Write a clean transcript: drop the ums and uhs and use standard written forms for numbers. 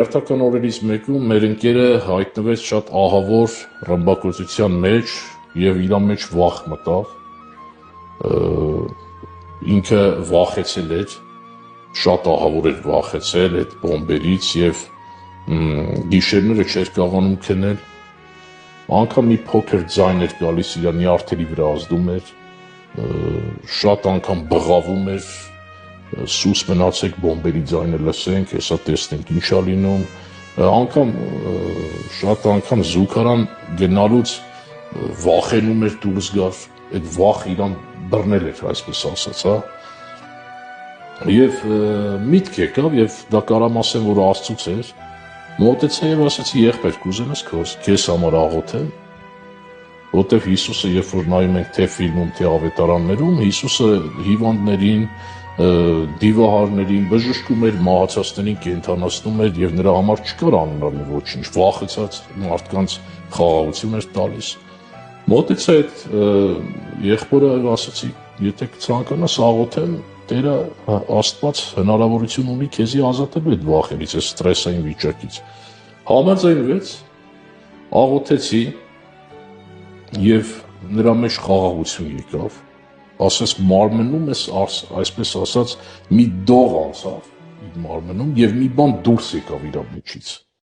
Հերթական օրերից մեկում մեր ընկերը հայտնվեց շատ ահավոր ռմբակոծության մեջ եւ իր մեջ վախ մտավ, ինքը վախեցել էր, շատ ահավոր էր վախեցել այդ բոմբերից եւ գիշերները չէր կարողանում քնել, անգամ մի փոքր ձայն էր գալիս իր նյարդերի վրա ազդում էր, շատ անգամ բղավում էր, սուս մնացեք բոմբերի ձայնը լսենք, հեսա տեսնենք ինչ ա լինում, շատ անգամ զուգարան գնալուց վախենում էր դուրս գար, այդ վախը իրան բռնել էր, այսպես ասած, հա։ Եվ միտք եկավ եւ դա կարամ ասեմ, որ Աստծուց էր, մոտեցա եւ ասացի եղբայր կուզենաս քեզ համար աղոթեմ, որտեվ Հիսուսը երբ որ նայում ենք թե ֆիլմում, թե ավետարաններում, Հիսուսը հիվանդներին, դիվահարներին բժշկում էր, մահացածներին կենդանացնում էր եւ նրա համար չկար անհնարին ոչինչ, վախեցած մարդկանց խաղաղություն էր տալիս։ Մոտեցա այդ եղբորը ասացի, եթե կցանկանաս աղոթեմ, Տերը Աստված հնարավորություն ունի քեզի ազատել այդ վախերից, այս ստրեսային վիճակից։ Համաձայնվեց, աղոթեցի եւ նրա մեջ խաղաղություն եկավ, ասես մարմնում այսպես ասած մի դող անցավ իր մարմնում եւ մի բան դուրս եկավ իր միջից։